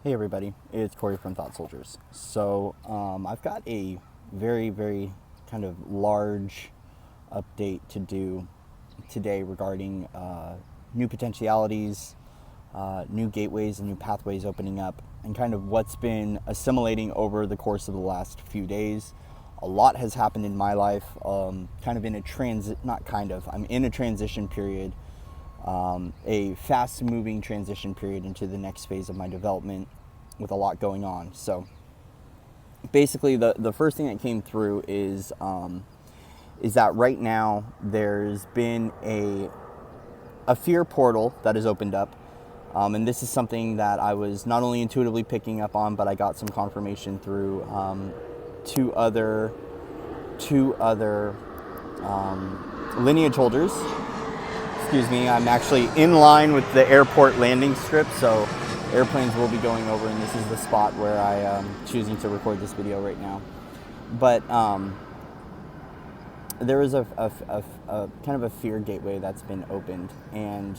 Hey everybody, it's Corey from Thought Soldiers. So I've got a very, very kind of large update to do today regarding new potentialities, new gateways and new pathways opening up, and kind of what's been assimilating over the course of the last few days. A lot has happened in my life, I'm in a transition period. A fast-moving transition period into the next phase of my development with a lot going on. So basically the first thing that came through is that right now there's been a fear portal that has opened up. And this is something that I was not only intuitively picking up on, but I got some confirmation through two other lineage holders. Excuse me, I'm actually in line with the airport landing strip, so airplanes will be going over, and this is the spot where I am choosing to record this video right now. But there is a kind of a fear gateway that's been opened, and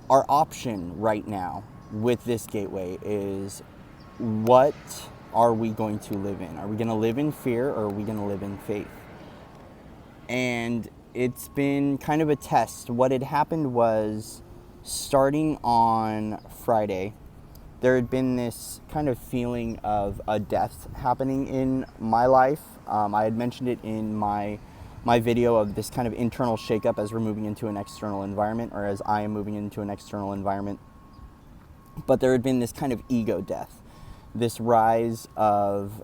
our option right now with this gateway is, what are we going to live in? Are we going to live in fear, or are we going to live in faith? And it's been kind of a test. What had happened was, starting on Friday, there had been this kind of feeling of a death happening in my life. I had mentioned it in my video of this kind of internal shakeup as we're moving into an external environment, or as I am moving into an external environment. But there had been this kind of ego death, this rise of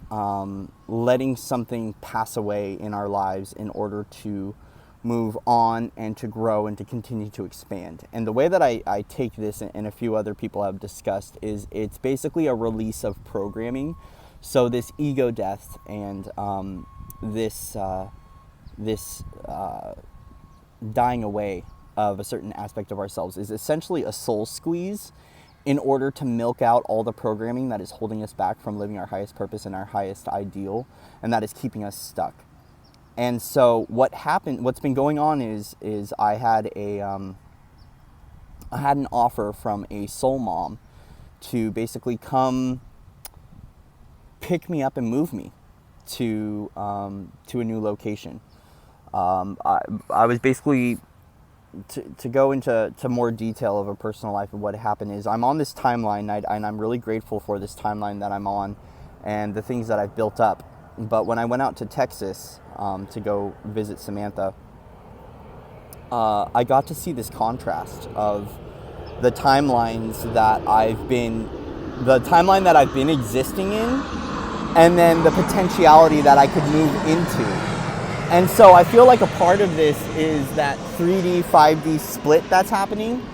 letting something pass away in our lives in order to move on and to grow and to continue to expand. And the way that I take this, and a few other people have discussed, is it's basically a release of programming. So this ego death and this dying away of a certain aspect of ourselves is essentially a soul squeeze in order to milk out all the programming that is holding us back from living our highest purpose and our highest ideal, and that is keeping us stuck. And so what's been going on is I had an offer from a soul mom to basically come pick me up and move me to a new location. I was basically, to go into more detail of a personal life of what happened, is I'm on this timeline, and I'm really grateful for this timeline that I'm on and the things that I've built up. But when I went out to Texas to go visit Samantha, I got to see this contrast of the timeline that I've been existing in, and then the potentiality that I could move into. And so I feel like a part of this is that 3D, 5D split that's happening,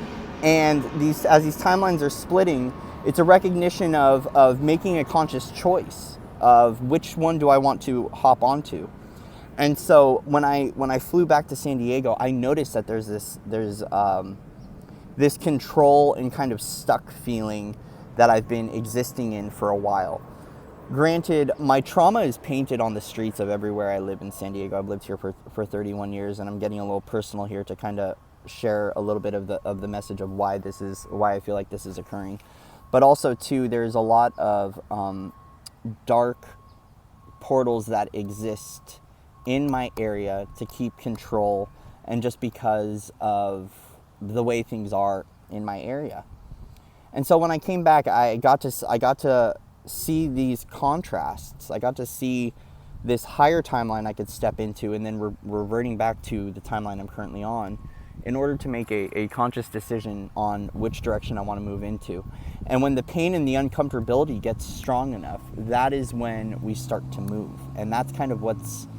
and as these timelines are splitting, it's a recognition of making a conscious choice of which one do I want to hop onto. And so when I flew back to San Diego, I noticed that there's this control and kind of stuck feeling that I've been existing in for a while. Granted, my trauma is painted on the streets of everywhere I live in San Diego. I've lived here for 31 years, and I'm getting a little personal here to kind of share a little bit of the message of why I feel like this is occurring. But also too, there's a lot of dark portals that exist in my area to keep control, and just because of the way things are in my area. And so when I came back, I got to see these contrasts. I got to see this higher timeline I could step into, and then reverting back to the timeline I'm currently on, in order to make a conscious decision on which direction I want to move into. And when the pain and the uncomfortability gets strong enough, that is when we start to move. And that's kind of what's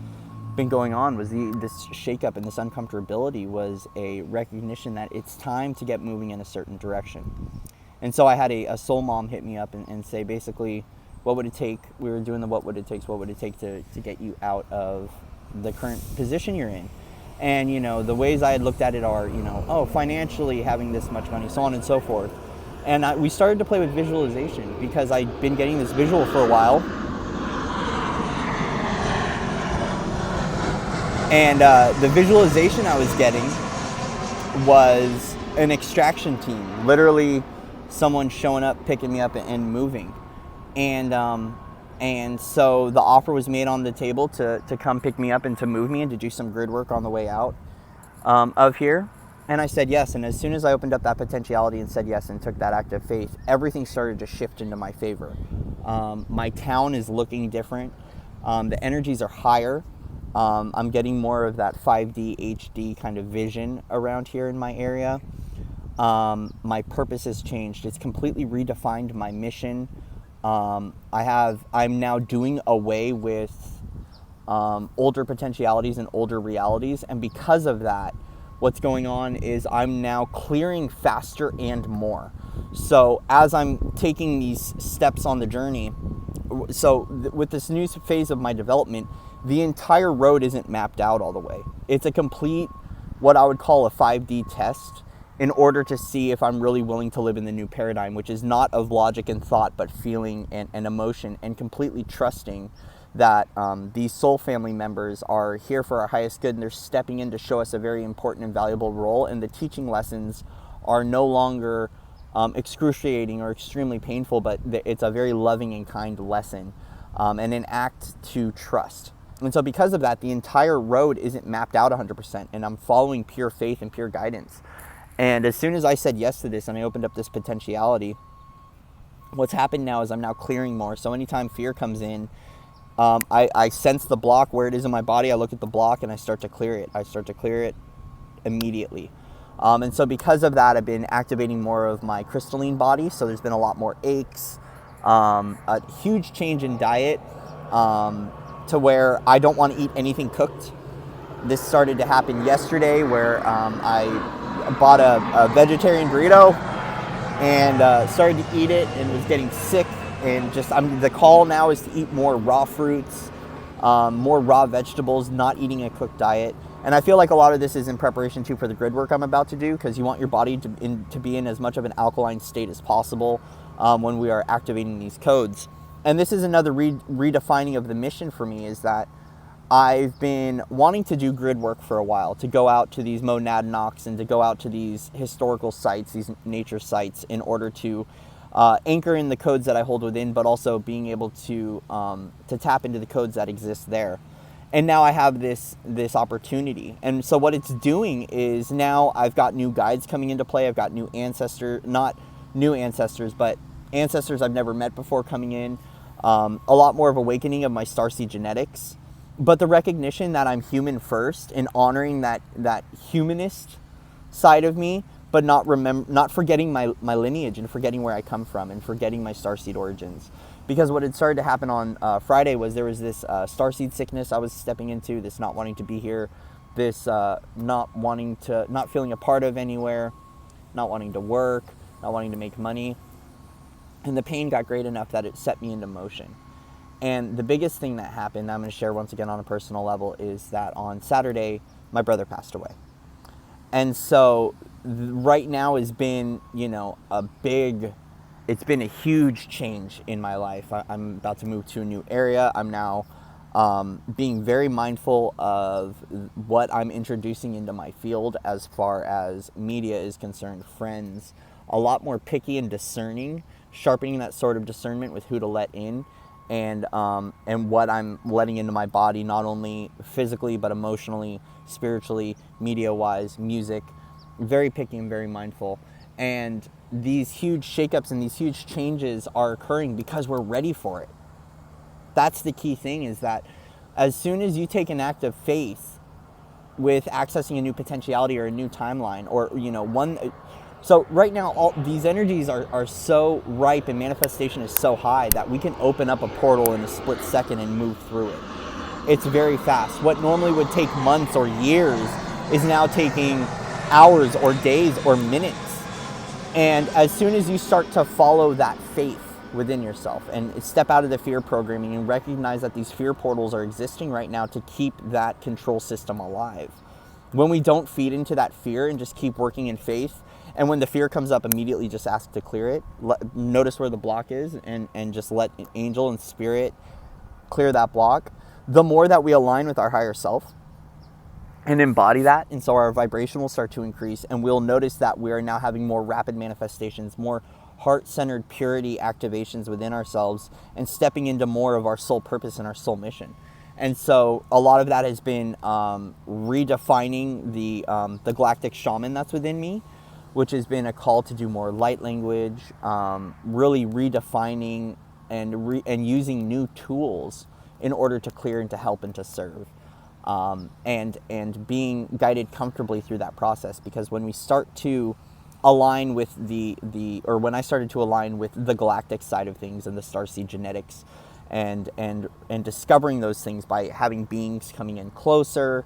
been going on, was this shakeup and this uncomfortability was a recognition that it's time to get moving in a certain direction. And so I had a soul mom hit me up and say, basically, what would it take? We were doing what would it take to get you out of the current position you're in. And, the ways I had looked at it are, financially having this much money, so on and so forth. And we started to play with visualization, because I'd been getting this visual for a while. And the visualization I was getting was an extraction team, literally someone showing up, picking me up, and moving. And so the offer was made on the table to come pick me up and to move me and to do some grid work on the way out of here. And I said yes. And as soon as I opened up that potentiality and said yes and took that act of faith, everything started to shift into my favor. My town is looking different. The energies are higher. I'm getting more of that 5D HD kind of vision around here in my area. My purpose has changed. It's completely redefined my mission. I'm now doing away with older potentialities and older realities, and because of that, what's going on is I'm now clearing faster and more. So as I'm taking these steps on the journey, with this new phase of my development, the entire road isn't mapped out all the way. It's a complete, what I would call a 5D test, in order to see if I'm really willing to live in the new paradigm, which is not of logic and thought, but feeling and emotion, and completely trusting that these soul family members are here for our highest good, and they're stepping in to show us a very important and valuable role, and the teaching lessons are no longer excruciating or extremely painful, but it's a very loving and kind lesson, and an act to trust. And so because of that, the entire road isn't mapped out 100%, and I'm following pure faith and pure guidance. And as soon as I said yes to this and I opened up this potentiality, what's happened now is I'm now clearing more. So anytime fear comes in, I sense the block where it is in my body. I look at the block and I start to clear it. I start to clear it immediately. And so because of that, I've been activating more of my crystalline body. So there's been a lot more aches, a huge change in diet, to where I don't want to eat anything cooked. This started to happen yesterday, where I bought a vegetarian burrito and started to eat it and was getting sick. And just the call now is to eat more raw fruits, more raw vegetables, not eating a cooked diet. And I feel like a lot of this is in preparation too for the grid work I'm about to do, because you want your body to be in as much of an alkaline state as possible when we are activating these codes. And this is another redefining of the mission for me, is that I've been wanting to do grid work for a while, to go out to these monadnocks and to go out to these historical sites, these nature sites, in order to anchor in the codes that I hold within, but also being able to tap into the codes that exist there. And now I have this opportunity. And so what it's doing is now I've got new guides coming into play. I've got new not new ancestors, but ancestors I've never met before coming in. A lot more of awakening of my starseed genetics. But the recognition that I'm human first, and honoring that humanist side of me, but not forgetting my lineage and forgetting where I come from and forgetting my starseed origins. Because what had started to happen on Friday was there was this starseed sickness I was stepping into, this not wanting to be here, this not feeling a part of anywhere, not wanting to work, not wanting to make money. And the pain got great enough that it set me into motion. And the biggest thing that happened, I'm going to share once again on a personal level, is that on Saturday, my brother passed away. And so right now has been, it's been a huge change in my life. I'm about to move to a new area. I'm now being very mindful of what I'm introducing into my field as far as media is concerned, friends, a lot more picky and discerning, sharpening that sort of discernment with who to let in. And what I'm letting into my body, not only physically, but emotionally, spiritually, media-wise, music. Very picky and very mindful. And these huge shakeups and these huge changes are occurring because we're ready for it. That's the key thing, is that as soon as you take an act of faith with accessing a new potentiality or a new timeline, or, so right now, all these energies are so ripe and manifestation is so high that we can open up a portal in a split second and move through it. It's very fast. What normally would take months or years is now taking hours or days or minutes. And as soon as you start to follow that faith within yourself and step out of the fear programming and recognize that these fear portals are existing right now to keep that control system alive. When we don't feed into that fear and just keep working in faith, and when the fear comes up, immediately just ask to clear it. Notice where the block is and just let an angel and spirit clear that block. The more that we align with our higher self and embody that, and so our vibration will start to increase, and we'll notice that we are now having more rapid manifestations, more heart-centered purity activations within ourselves and stepping into more of our soul purpose and our soul mission. And so a lot of that has been redefining the galactic shaman that's within me, which has been a call to do more light language, really redefining and using new tools in order to clear and to help and to serve, and being guided comfortably through that process. Because when we start to align with when I started to align with the galactic side of things and the starseed genetics, and discovering those things by having beings coming in closer,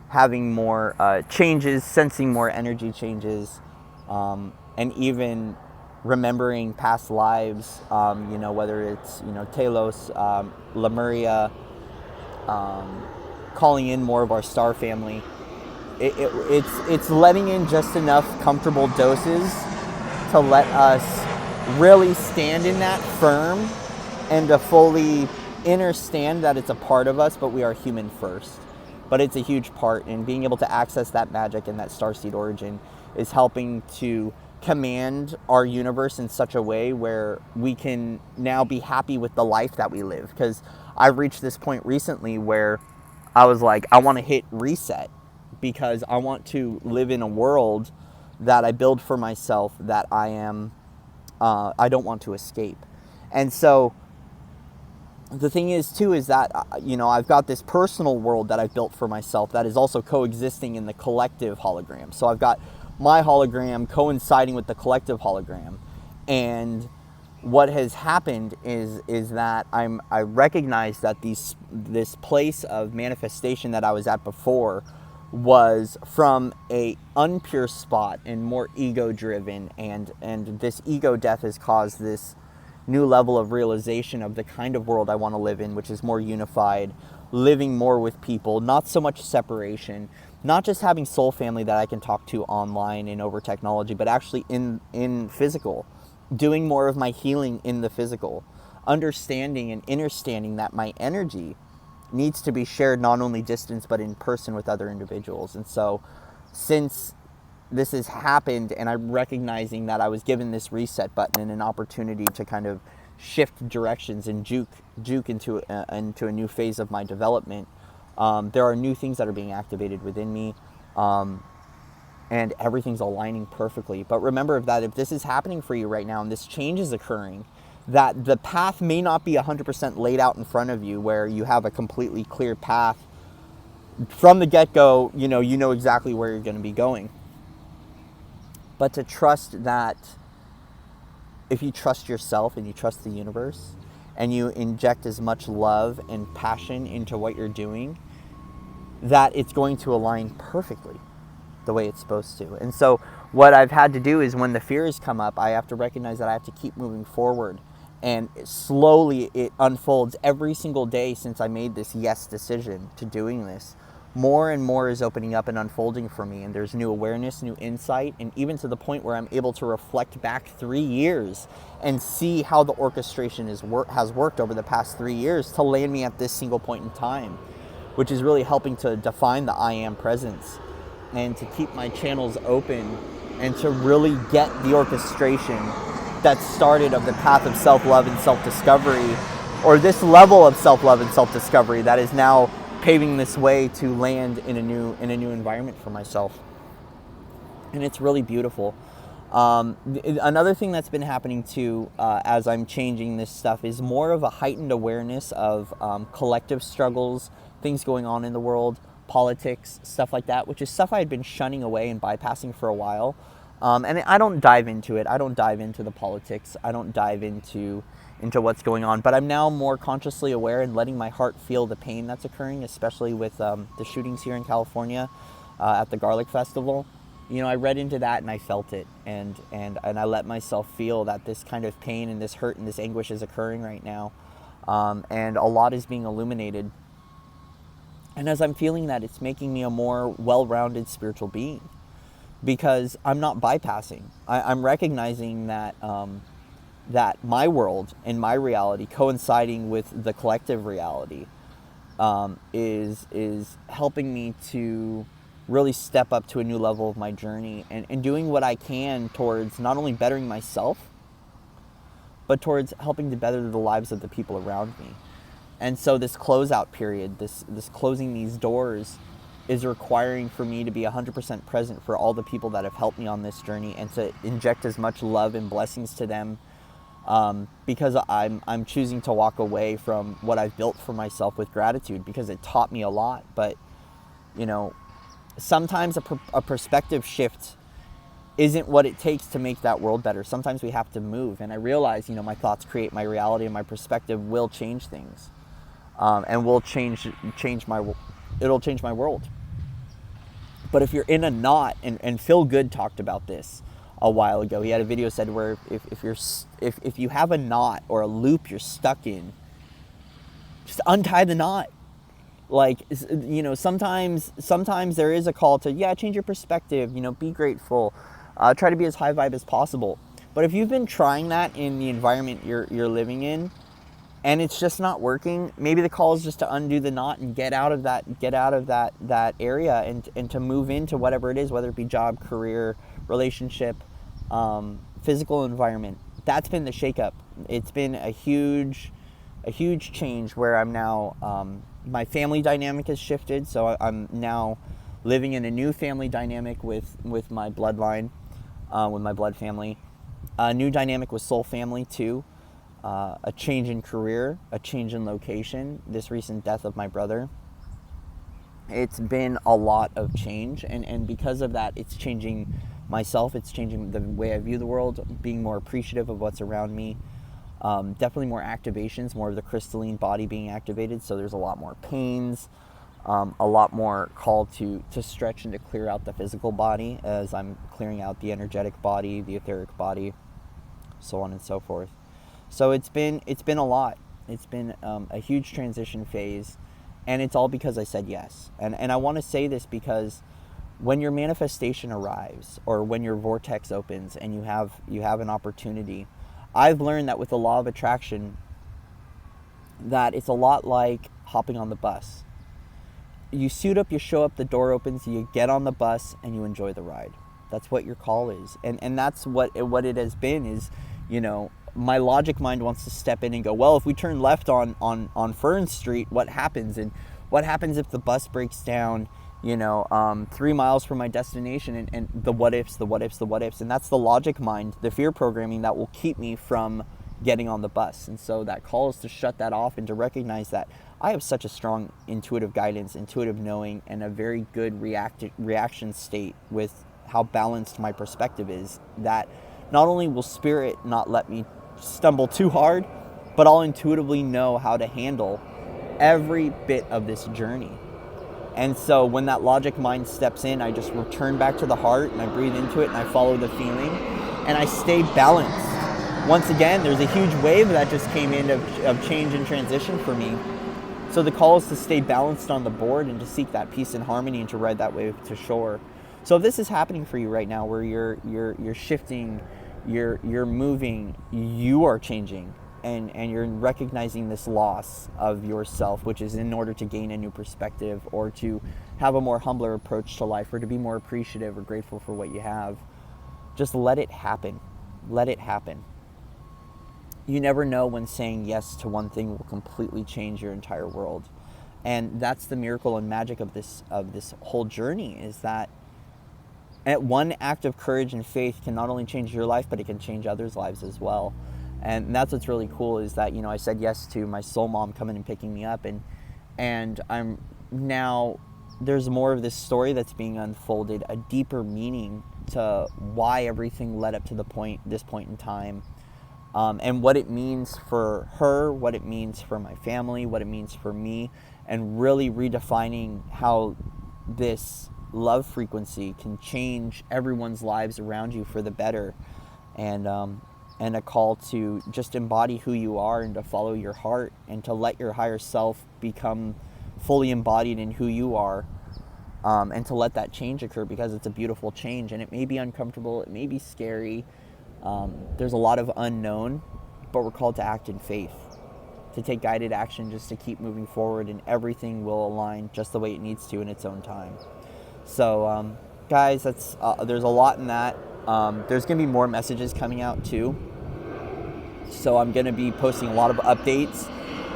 having more changes, sensing more energy changes, and even remembering past lives, whether it's, Telos, Lemuria, calling in more of our star family. It's letting in just enough comfortable doses to let us really stand in that firm and to fully understand that it's a part of us, but we are human first. But it's a huge part, and being able to access that magic and that starseed origin is helping to command our universe in such a way where we can now be happy with the life that we live. Because I've reached this point recently where I was like, I want to hit reset, because I want to live in a world that I build for myself, that I don't want to escape. And so the thing is too, is that, I've got this personal world that I've built for myself that is also coexisting in the collective hologram. So I've got my hologram coinciding with the collective hologram. And what has happened is that I recognize that this place of manifestation that I was at before was from a unpure spot and more ego driven, and this ego death has caused this new level of realization of the kind of world I want to live in, which is more unified, living more with people, not so much separation, not just having soul family that I can talk to online and over technology, but actually in physical, doing more of my healing in the physical, understanding and understanding that my energy needs to be shared not only distance but in person with other individuals. And so since this has happened, and I'm recognizing that I was given this reset button and an opportunity to kind of shift directions and juke into a new phase of my development, there are new things that are being activated within me, and everything's aligning perfectly. But remember that if this is happening for you right now and this change is occurring, that the path may not be 100% laid out in front of you, where you have a completely clear path from the get-go. You know exactly where you're going to be going. But to trust that if you trust yourself and you trust the universe and you inject as much love and passion into what you're doing, that it's going to align perfectly the way it's supposed to. And so what I've had to do is, when the fears come up, I have to recognize that I have to keep moving forward. And slowly it unfolds every single day since I made this yes decision to doing this. More and more is opening up and unfolding for me, and there's new awareness, new insight, and even to the point where I'm able to reflect back 3 years and see how the orchestration has worked over the past 3 years to land me at this single point in time, which is really helping to define the I am presence and to keep my channels open and to really get the orchestration that started of the path of self-love and self-discovery, or this level of self-love and self-discovery that is now paving this way to land in a new environment for myself. And it's really beautiful. Another thing that's been happening too, as I'm changing this stuff, is more of a heightened awareness of collective struggles, things going on in the world, politics, stuff like that, which is stuff I had been shunning away and bypassing for a while. And I don't dive into it. I don't dive into the politics. I don't dive into what's going on. But I'm now more consciously aware and letting my heart feel the pain that's occurring, especially with the shootings here in California at the Garlic Festival. I read into that and I felt it. And I let myself feel that this kind of pain and this hurt and this anguish is occurring right now. And a lot is being illuminated. And as I'm feeling that, it's making me a more well-rounded spiritual being, because I'm not bypassing. I'm recognizing that that my world and my reality coinciding with the collective reality is helping me to really step up to a new level of my journey, and doing what I can towards not only bettering myself, but towards helping to better the lives of the people around me. And so this closeout period, this closing these doors, is requiring for me to be 100% present for all the people that have helped me on this journey, and to inject as much love and blessings to them, because I'm choosing to walk away from what I've built for myself with gratitude, because it taught me a lot. But sometimes a perspective shift isn't what it takes to make that world better. Sometimes we have to move, and I realize my thoughts create my reality, and my perspective will change things, and will change it'll change my world. But if you're in a knot, and Phil Good talked about this a while ago. He had a video said where if you have a knot or a loop you're stuck in, just untie the knot. Like, sometimes there is a call to change your perspective. Be grateful. Try to be as high vibe as possible. But if you've been trying that in the environment you're living in, and it's just not working, maybe the call is just to undo the knot and get out of that area, and to move into whatever it is, whether it be job, career, relationship, physical environment. That's been the shakeup. It's been a huge change where I'm now, my family dynamic has shifted. So I'm now living in a new family dynamic with my bloodline, with my blood family. A new dynamic with soul family too. A change in career, a change in location, this recent death of my brother. It's been a lot of change, and because of that, it's changing myself, it's changing the way I view the world, being more appreciative of what's around me. Definitely more activations, more of the crystalline body being activated, so there's a lot more pains, a lot more call to stretch and to clear out the physical body as I'm clearing out the energetic body, the etheric body, so on and so forth. So it's been a lot. It's been a huge transition phase, and it's all because I said yes. And I want to say this because when your manifestation arrives, or when your vortex opens and you have an opportunity, I've learned that with the law of attraction, that it's a lot like hopping on the bus. You suit up, you show up, the door opens, you get on the bus, and you enjoy the ride. That's what your call is, and that's what it has been. Is my logic mind wants to step in and go, well, if we turn left on Fern Street, what happens? And what happens if the bus breaks down, 3 miles from my destination? And the what ifs. And that's the logic mind, the fear programming that will keep me from getting on the bus. And so that call is to shut that off and to recognize that I have such a strong intuitive guidance, intuitive knowing, and a very good reaction state with how balanced my perspective is, that not only will spirit not let me stumble too hard, but I'll intuitively know how to handle every bit of this journey. And so when that logic mind steps in, I just return back to the heart, and I breathe into it, and I follow the feeling, and I stay balanced. Once again, there's a huge wave that just came in of change and transition for me. So the call is to stay balanced on the board, and to seek that peace and harmony, and to ride that wave to shore. So if this is happening for you right now, where you're shifting, you're moving, you are changing, and you're recognizing this loss of yourself, which is in order to gain a new perspective, or to have a more humbler approach to life, or to be more appreciative or grateful for what you have, just let it happen. Let it happen. You never know when saying yes to one thing will completely change your entire world. And that's the miracle and magic of this whole journey, is that one act of courage and faith can not only change your life, but it can change others' lives as well. And that's what's really cool, is that, I said yes to my soul mom coming and picking me up, and I'm now, there's more of this story that's being unfolded, a deeper meaning to why everything led up to this point in time, and what it means for her, what it means for my family, what it means for me, and really redefining how this love frequency can change everyone's lives around you for the better, and a call to just embody who you are, and to follow your heart, and to let your higher self become fully embodied in who you are, and to let that change occur, because it's a beautiful change, and it may be uncomfortable, it may be scary, there's a lot of unknown, but we're called to act in faith, to take guided action, just to keep moving forward, and everything will align just the way it needs to in its own time. So, guys, that's there's a lot in that. There's going to be more messages coming out too. So I'm going to be posting a lot of updates.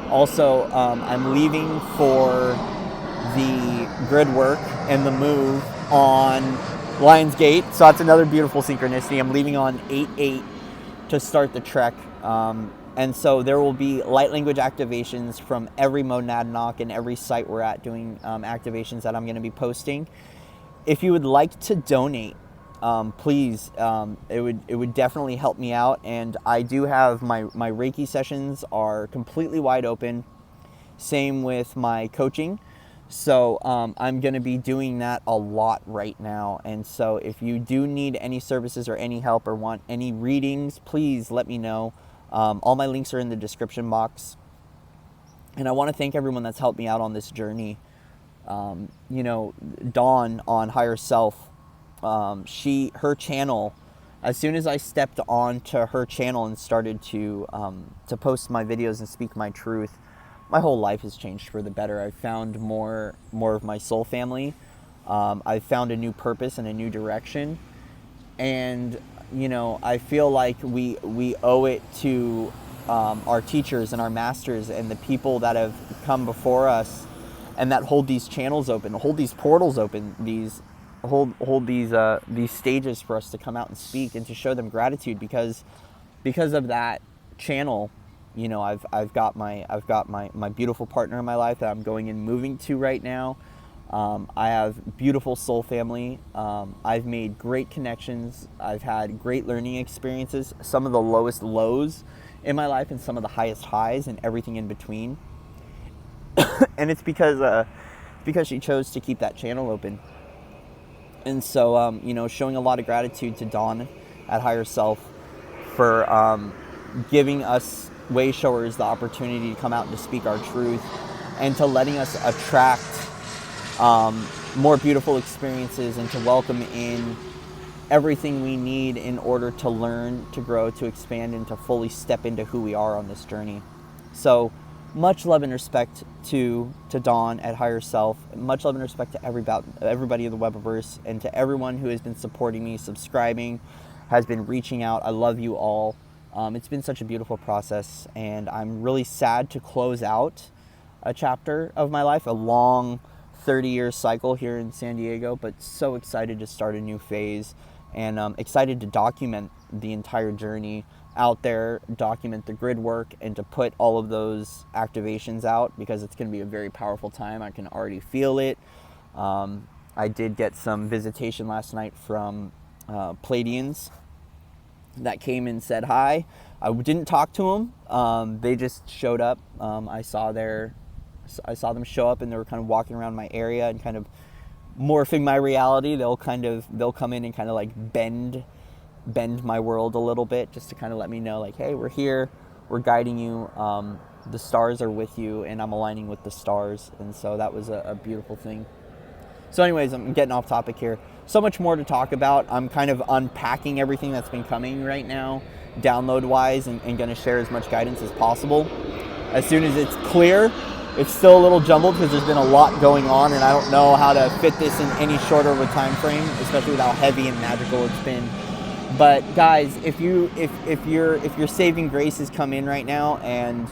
Also, I'm leaving for the grid work and the move on Lionsgate. So that's another beautiful synchronicity. I'm leaving on 8/8 to start the trek. And so there will be light language activations from every Monadnock and every site we're at doing activations that I'm going to be posting. If you would like to donate, please, it would definitely help me out. And I do have my Reiki sessions are completely wide open. Same with my coaching. So I'm going to be doing that a lot right now. And so if you do need any services or any help or want any readings, please let me know. All my links are in the description box. And I want to thank everyone that's helped me out on this journey. You know, Dawn on Higher Self, her channel, as soon as I stepped onto her channel and started to post my videos and speak my truth, my whole life has changed for the better. I've found more of my soul family. I've found a new purpose and a new direction. And, you know, I feel like we owe it to our teachers and our masters and the people that have come before us and that hold these channels open, hold these portals open, hold these stages for us to come out and speak and to show them gratitude, because of that channel, you know, I've got my beautiful partner in my life that I'm going and moving to right now. I have beautiful soul family. I've made great connections. I've had great learning experiences, some of the lowest lows in my life and some of the highest highs and everything in between. And it's because she chose to keep that channel open. And so, you know, showing a lot of gratitude to Dawn at Higher Self for giving us way showers the opportunity to come out and to speak our truth, and to letting us attract more beautiful experiences and to welcome in everything we need in order to learn, to grow, to expand, and to fully step into who we are on this journey. So much love and respect to Dawn at Higher Self. Much love and respect to everybody in the Webiverse, and to everyone who has been supporting me, subscribing, has been reaching out. I love you all. It's been such a beautiful process, and I'm really sad to close out a chapter of my life, a long 30-year cycle here in San Diego, but so excited to start a new phase, and excited to document the entire journey out there, document the grid work, and to put all of those activations out, because it's going to be a very powerful time. I can already feel it. I did get some visitation last night from Pleiadians that came and said hi. I didn't talk to them. They just showed up. I saw them show up, and they were kind of walking around my area and kind of morphing my reality. They'll come in and kind of like bend my world a little bit, just to kind of let me know, like, hey, we're here, we're guiding you, the stars are with you, and I'm aligning with the stars. And so that was a beautiful thing. So anyways, I'm getting off topic here. So much more to talk about. I'm kind of unpacking everything that's been coming right now, download-wise, and going to share as much guidance as possible. As soon as it's clear, it's still a little jumbled because there's been a lot going on, and I don't know how to fit this in any shorter of a time frame, especially with how heavy and magical it's been. But guys, if your saving grace has come in right now and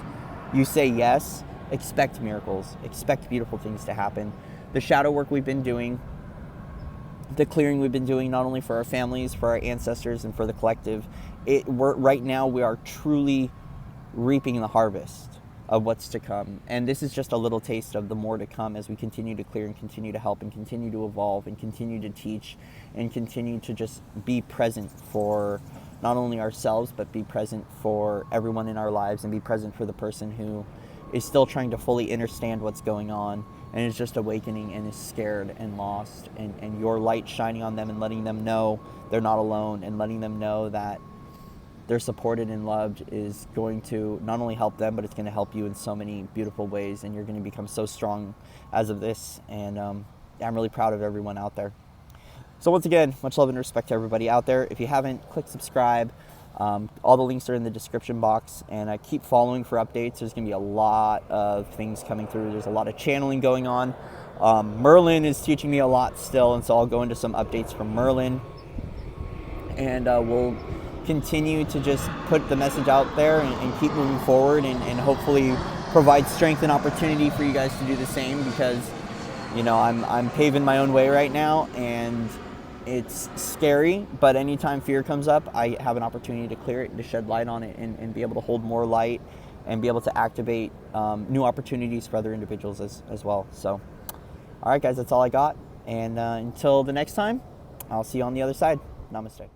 you say yes, expect miracles, expect beautiful things to happen. The shadow work we've been doing, the clearing we've been doing, not only for our families, for our ancestors, and for the collective, right now we are truly reaping the harvest of what's to come. And this is just a little taste of the more to come as we continue to clear and continue to help and continue to evolve and continue to teach and continue to just be present for not only ourselves, but be present for everyone in our lives, and be present for the person who is still trying to fully understand what's going on and is just awakening and is scared and lost, and your light shining on them and letting them know they're not alone, and letting them know that they're supported and loved is going to not only help them, but it's going to help you in so many beautiful ways, and you're going to become so strong as of this. And I'm really proud of everyone out there. So once again, much love and respect to everybody out there. If you haven't, click subscribe. All the links are in the description box, and keep following for updates. There's going to be a lot of things coming through. There's a lot of channeling going on. Merlin is teaching me a lot still, and so I'll go into some updates from Merlin, and we'll continue to just put the message out there and keep moving forward, and hopefully provide strength and opportunity for you guys to do the same, because I'm paving my own way right now, and it's scary, but anytime fear comes up, I have an opportunity to clear it and to shed light on it, and be able to hold more light and be able to activate new opportunities for other individuals as well. So, all right, guys, that's all I got. And until the next time, I'll see you on the other side. Namaste.